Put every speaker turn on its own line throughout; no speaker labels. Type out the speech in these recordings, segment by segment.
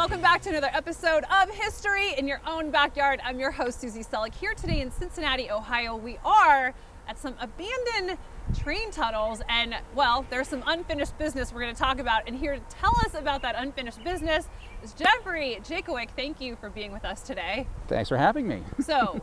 welcome back to another episode of History in Your Own Backyard. I'm your host, Susie. Here today in Cincinnati, Ohio. We are at some abandoned train tunnels, and well, there's some unfinished business we're going to talk about. And here to tell us about that unfinished business is Jeffrey Jakucyk. Thank you for being with us today.
Thanks for having me.
So,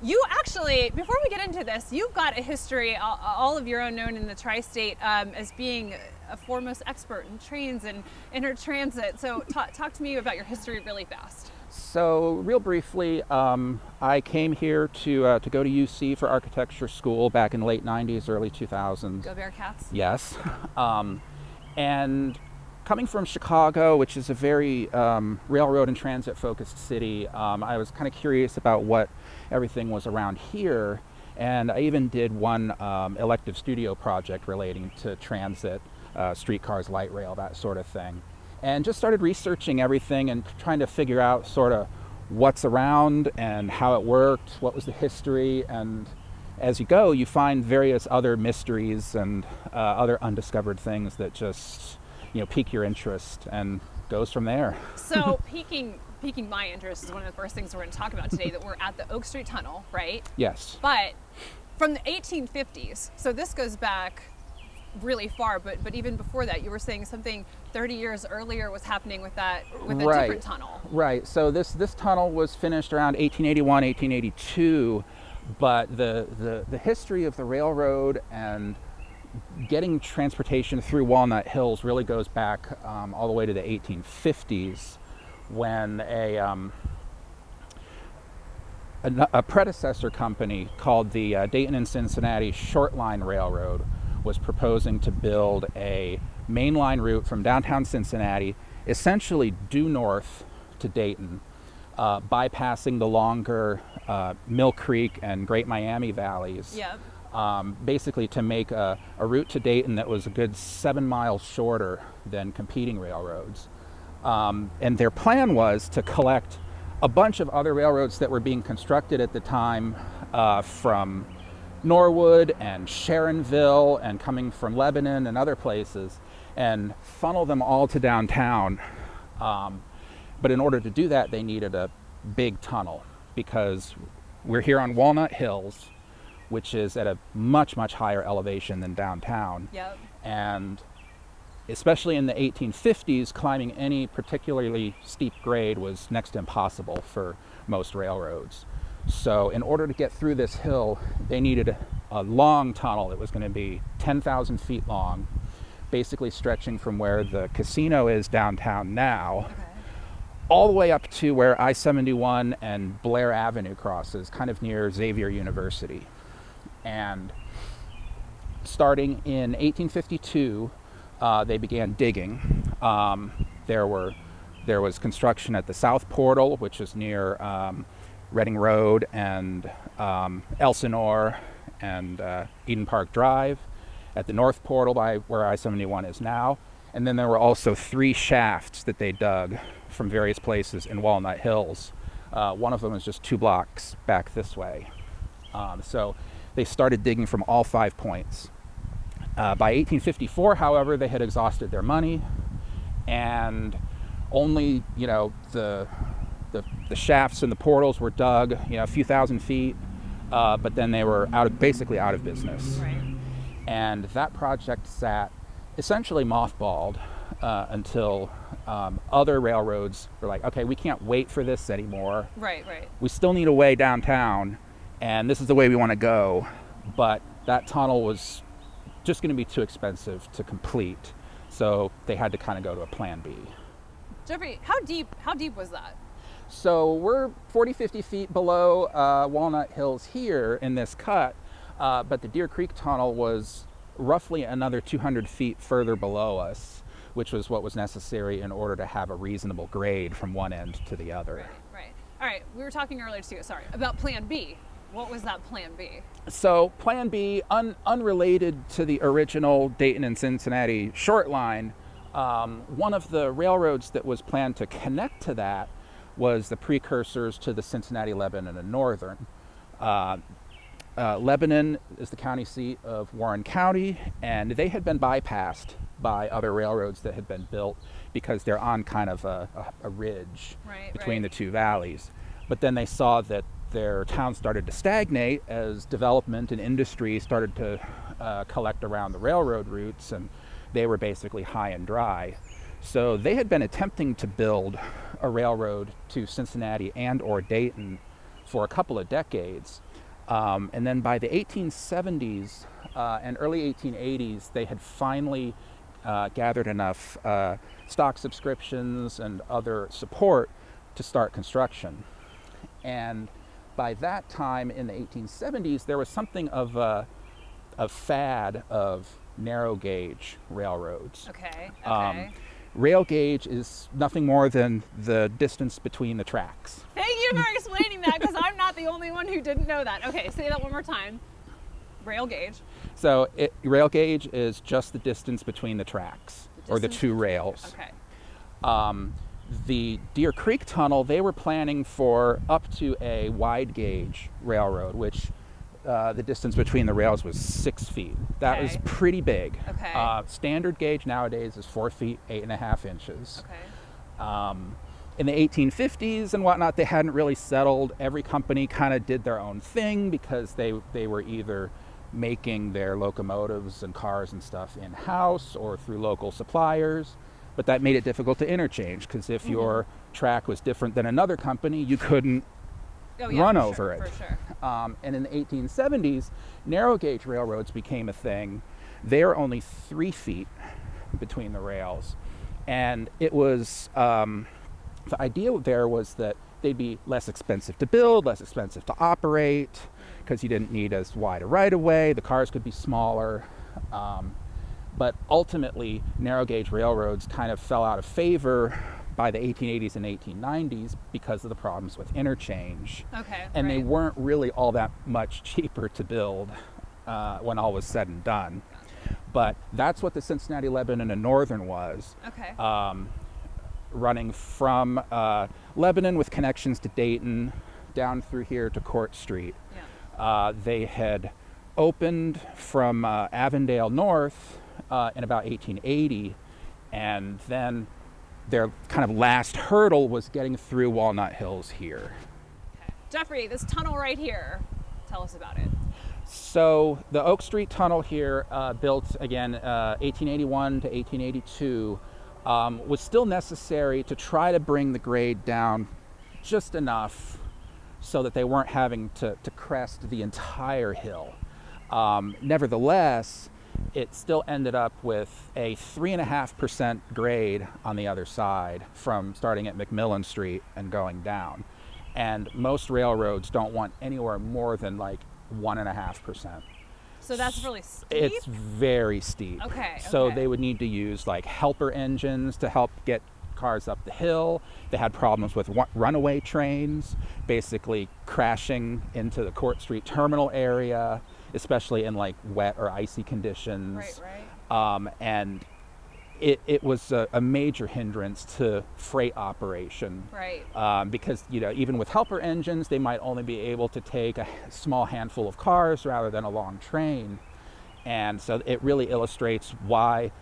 you actually, before we get into this, you've got a history all of your own, known in the tri-state as being a foremost expert in trains and intertransit. So talk to me about your history really fast.
So real briefly, I came here to go to UC for architecture school back in the late 90s, early 2000s.
Go Bearcats.
Yes. And coming from Chicago, which is a very railroad and transit focused city, I was kind of curious about what everything was around here. And I even did one elective studio project relating to transit, streetcars, light rail, that sort of thing. And just started researching everything and trying to figure out sort of what's around and how it worked, what was the history. And as you go, you find various other mysteries and other undiscovered things that just, pique your interest, and goes from there.
So piquing my interest is one of the first things we're going to talk about today, that we're at the Oak Street Tunnel, right?
Yes.
But from the 1850s, so this goes back really far, but even before that, you were saying something 30 years earlier was happening with a different tunnel.
Right. So this tunnel was finished around 1881, 1882, but the history of the railroad and getting transportation through Walnut Hills really goes back all the way to the 1850s, when a predecessor company called the Dayton and Cincinnati Short Line Railroad was proposing to build a mainline route from downtown Cincinnati, essentially due north to Dayton, bypassing the longer Mill Creek and Great Miami valleys.
Yep.
Basically to make a route to Dayton that was a good 7 miles shorter than competing railroads. And their plan was to collect a bunch of other railroads that were being constructed at the time from Norwood and Sharonville and coming from Lebanon and other places, and funnel them all to downtown. But in order to do that, they needed a big tunnel, because we're here on Walnut Hills, which is at a much, much higher elevation than downtown.
Yep.
And especially in the 1850s, climbing any particularly steep grade was next to impossible for most railroads. So in order to get through this hill, they needed a long tunnel that was going to be 10,000 feet long, basically stretching from where the casino is downtown now,
Okay.
all the way up to where I-71 and Blair Avenue crosses, kind of near Xavier University. And starting in 1852, they began digging. There was construction at the South Portal, which is near Reading Road and Elsinore and Eden Park Drive, at the North Portal by where I-71 is now. And then there were also 3 shafts that they dug from various places in Walnut Hills. One of them is just 2 blocks back this way. So they started digging from all 5 points. By 1854, however, they had exhausted their money, and only, the shafts and the portals were dug, a few thousand feet, but then they were basically out of business.
Right.
And that project sat essentially mothballed until other railroads were like, okay, we can't wait for this anymore.
Right.
We still need a way downtown, and this is the way we want to go. But that tunnel was just going to be too expensive to complete, so they had to kind of go to a plan B.
Jeffrey, how deep was that?
So we're 40-50 feet below Walnut Hills here in this cut, but the Deer Creek Tunnel was roughly another 200 feet further below us, which was what was necessary in order to have a reasonable grade from one end to the other.
Right. All right, we were talking earlier too, about Plan B. What was that Plan B?
So Plan B, unrelated to the original Dayton and Cincinnati short line, one of the railroads that was planned to connect to that was the precursors to the Cincinnati, Lebanon, and Northern. Lebanon is the county seat of Warren County, and they had been bypassed by other railroads that had been built because they're on kind of a ridge between the two valleys. But then they saw that their town started to stagnate as development and industry started to collect around the railroad routes, and they were basically high and dry. So they had been attempting to build a railroad to Cincinnati and or Dayton for a couple of decades. And then by the 1870s and early 1880s, they had finally gathered enough stock subscriptions and other support to start construction. And by that time in the 1870s, there was something of a fad of narrow gauge railroads.
Okay.
Rail gauge is nothing more than the distance between the tracks.
Thank you for explaining that, because I'm not the only one who didn't know that. Okay, say that one more time. Rail gauge.
So rail gauge is just the distance between the tracks, or the two rails.
Okay.
The Deer Creek Tunnel, they were planning for up to a wide gauge railroad, which the distance between the rails was 6 feet. That was pretty big.
Okay.
Standard gauge nowadays is 4 feet, 8.5 inches.
Okay.
In the 1850s and whatnot, they hadn't really settled. Every company kind of did their own thing because they were either making their locomotives and cars and stuff in-house or through local suppliers. But that made it difficult to interchange, because if your track was different than another company, you couldn't run over it.
For sure.
And in the 1870s, narrow gauge railroads became a thing. They are only 3 feet between the rails. And it was, the idea there was that they'd be less expensive to build, less expensive to operate, because you didn't need as wide a right-of-way, the cars could be smaller. But ultimately, narrow gauge railroads kind of fell out of favor by the 1880s and 1890s because of the problems with interchange.
Okay.
And they weren't really all that much cheaper to build when all was said and done. But that's what the Cincinnati, Lebanon, and Northern was.
Okay.
Running from Lebanon with connections to Dayton down through here to Court Street.
Yeah.
They had opened from Avondale North in about 1880, and then their kind of last hurdle was getting through Walnut Hills here.
Okay. Jeffrey, this tunnel right here, tell us about it.
So the Oak Street Tunnel here, built again 1881 to 1882, was still necessary to try to bring the grade down just enough so that they weren't having to crest the entire hill. Nevertheless, it still ended up with a 3.5% grade on the other side from starting at McMillan Street and going down. And most railroads don't want anywhere more than like 1.5%.
So that's really steep?
It's very steep.
Okay.
So they would need to use like helper engines to help get cars up the hill. They had problems with runaway trains, basically crashing into the Court Street terminal area, especially in like wet or icy conditions.
Right.
And it was a major hindrance to freight operation.
Right.
Because, you know, even with helper engines, they might only be able to take a small handful of cars rather than a long train. And so it really illustrates why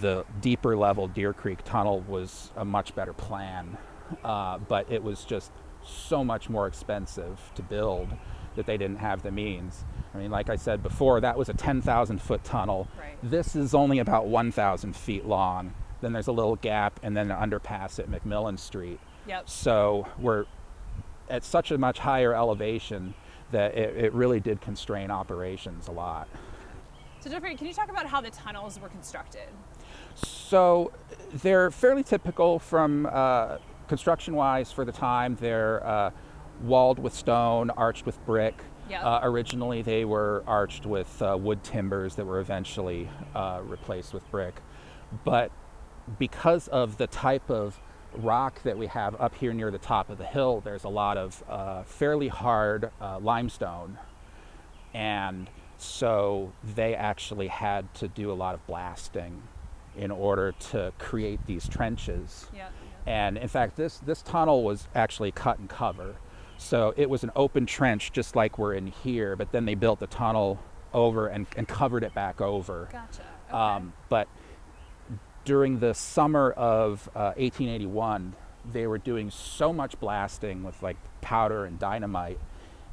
the deeper level Deer Creek Tunnel was a much better plan. But it was just so much more expensive to build that they didn't have the means. I mean, like I said before, that was a 10,000-foot tunnel.
Right.
This is only about 1,000 feet long. Then there's a little gap and then an underpass at McMillan Street.
Yep.
So we're at such a much higher elevation that it really did constrain operations a lot.
So Jeffrey, can you talk about how the tunnels were constructed?
So they're fairly typical from construction-wise for the time. They're walled with stone, arched with brick.
Yep.
Originally, they were arched with wood timbers that were eventually replaced with brick. But because of the type of rock that we have up here near the top of the hill, there's a lot of fairly hard limestone. And so they actually had to do a lot of blasting in order to create these trenches.
Yeah.
And in fact, this tunnel was actually cut and cover. So it was an open trench just like we're in here, but then they built the tunnel over and covered it back over.
Gotcha. Okay.
But during the summer of 1881, they were doing so much blasting with like powder and dynamite,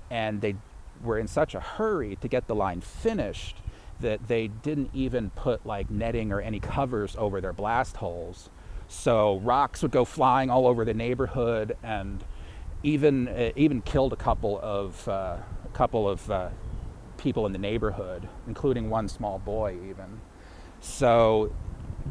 and they were in such a hurry to get the line finished that they didn't even put like netting or any covers over their blast holes. So rocks would go flying all over the neighborhood, and even killed a couple of people in the neighborhood, including one small boy even. So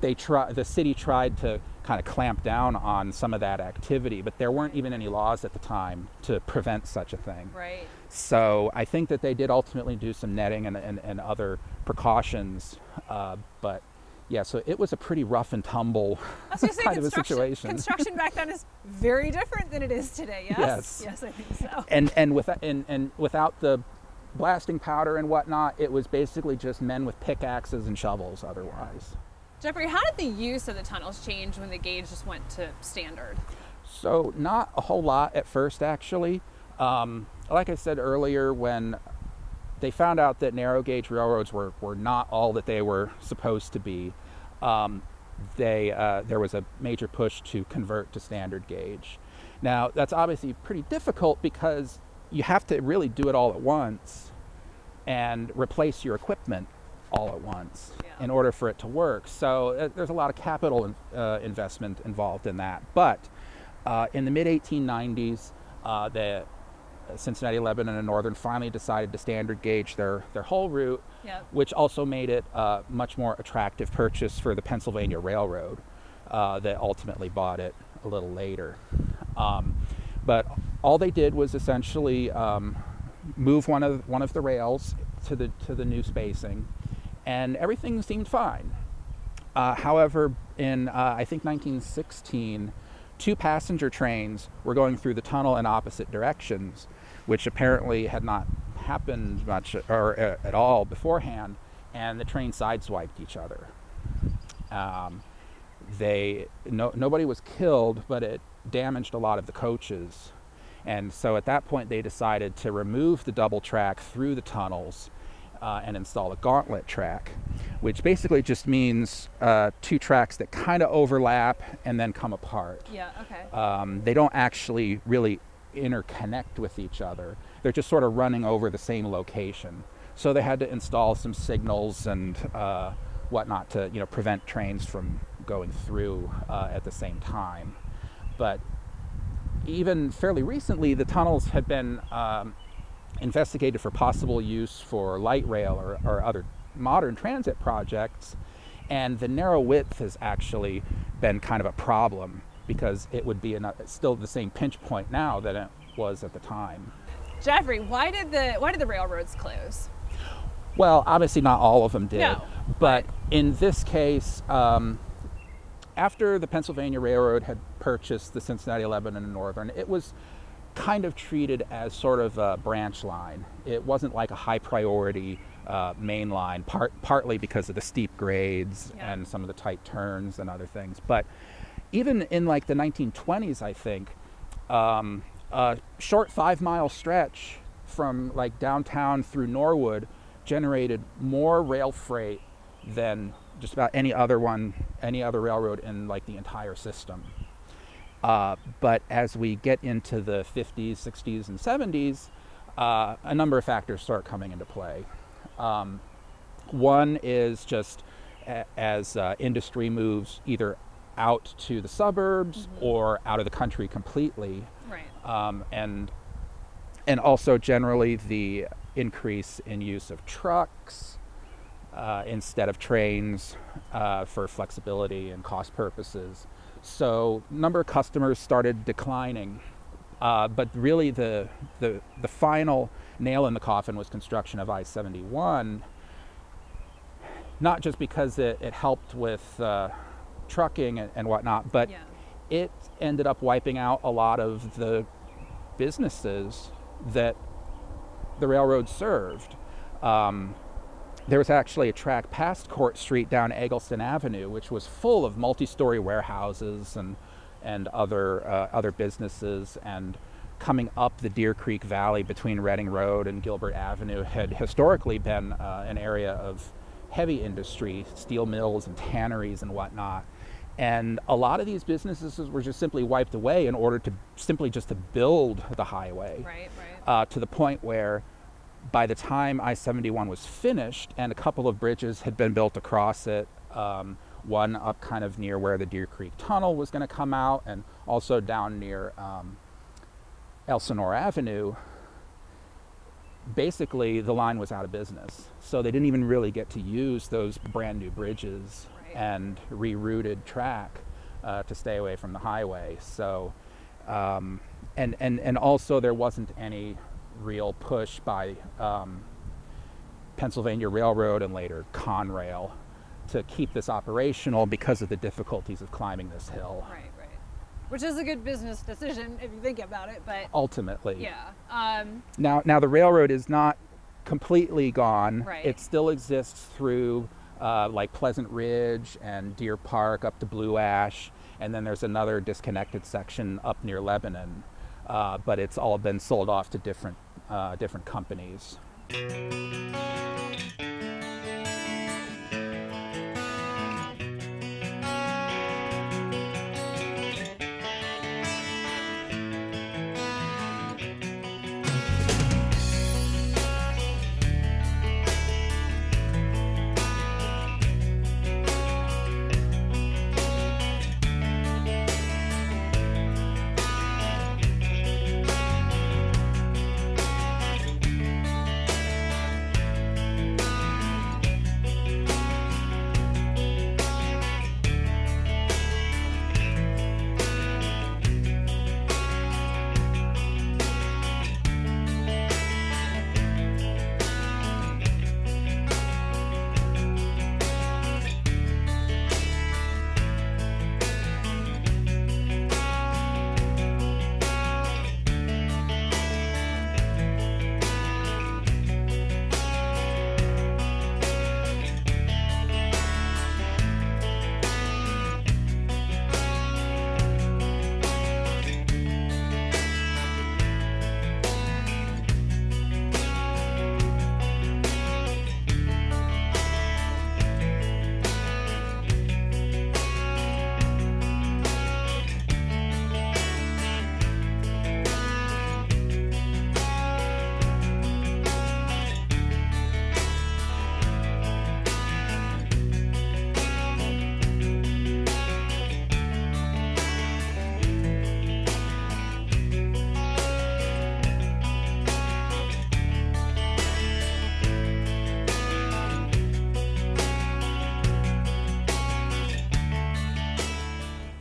the city tried to kind of clamp down on some of that activity, but there weren't even any laws at the time to prevent such a thing.
Right.
So I think that they did ultimately do some netting and other precautions, but yeah, so it was a pretty rough and tumble kind of a situation.
Construction back then is very different than it is today. Yes.
Yes.
Yes, I think so.
And without the blasting powder and whatnot, it was basically just men with pickaxes and shovels otherwise.
Jeffrey, how did the use of the tunnels change when the gauge just went to standard?
So not a whole lot at first, actually. Like I said earlier, when they found out that narrow gauge railroads were not all that they were supposed to be, there was a major push to convert to standard gauge. Now, that's obviously pretty difficult because you have to really do it all at once and replace your equipment all at once in order for it to work. So there's a lot of capital investment involved in that. But in the mid-1890s, the Cincinnati, Lebanon, and Northern finally decided to standard gauge their whole route, which also made it a much more attractive purchase for the Pennsylvania Railroad that ultimately bought it a little later. But all they did was essentially move one of the rails to the new spacing, and everything seemed fine. However, in I think 1916, 2 passenger trains were going through the tunnel in opposite directions, which apparently had not happened much or at all beforehand, and the trains sideswiped each other. Nobody was killed, but it damaged a lot of the coaches. And so at that point they decided to remove the double track through the tunnels and install a gauntlet track, which basically just means 2 tracks that kind of overlap and then come apart.
Yeah, okay.
They don't actually really interconnect with each other. They're just sort of running over the same location. So they had to install some signals and whatnot to prevent trains from going through at the same time. But even fairly recently, the tunnels had been investigated for possible use for light rail or other modern transit projects, and the narrow width has actually been kind of a problem because it would be still the same pinch point now that it was at the time.
Jeffrey, why did the railroads close?
Well, obviously not all of them did,
no,
but in this case, after the Pennsylvania Railroad had purchased the Cincinnati, Lebanon, and Northern, it was kind of treated as sort of a branch line. It wasn't like a high priority main line, partly because of the steep grades and some of the tight turns and other things. But even in like the 1920s, I think, a short 5-mile stretch from like downtown through Norwood generated more rail freight than just about any other railroad in like the entire system. But as we get into the 50s, 60s, and 70s, a number of factors start coming into play. One is just as industry moves either out to the suburbs or out of the country completely.
Right.
And also generally the increase in use of trucks instead of trains for flexibility and cost purposes. So number of customers started declining, but really the final nail in the coffin was construction of I-71, not just because it helped with trucking and whatnot, but it ended up wiping out a lot of the businesses that the railroad served. There was actually a track past Court Street down Eggleston Avenue, which was full of multi-story warehouses and other businesses. And coming up the Deer Creek Valley between Reading Road and Gilbert Avenue had historically been an area of heavy industry, steel mills and tanneries and whatnot. And a lot of these businesses were just simply wiped away in order to simply just to build the highway.
Right.
To the point where by the time I-71 was finished and a couple of bridges had been built across it, one up kind of near where the Deer Creek Tunnel was going to come out, and also down near Elsinore Avenue, basically the line was out of business. So they didn't even really get to use those brand new bridges and rerouted track to stay away from the highway. So, and also there wasn't any real push by Pennsylvania Railroad and later Conrail to keep this operational because of the difficulties of climbing this hill.
Right. Which is a good business decision if you think about it, but
ultimately,
yeah.
Now the railroad is not completely gone.
Right.
It still exists through like Pleasant Ridge and Deer Park up to Blue Ash, and then there's another disconnected section up near Lebanon, but it's all been sold off to different companies.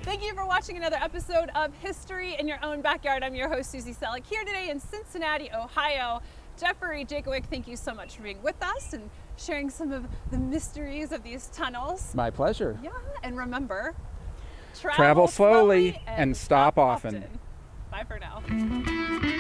Thank you for watching another episode of History in Your Own Backyard. I'm your host, Susie Selleck, here today in Cincinnati, Ohio. Jeffrey Jakucyk, thank you so much for being with us and sharing some of the mysteries of these tunnels.
My pleasure.
Yeah, and remember,
travel slowly and stop often.
Bye for now.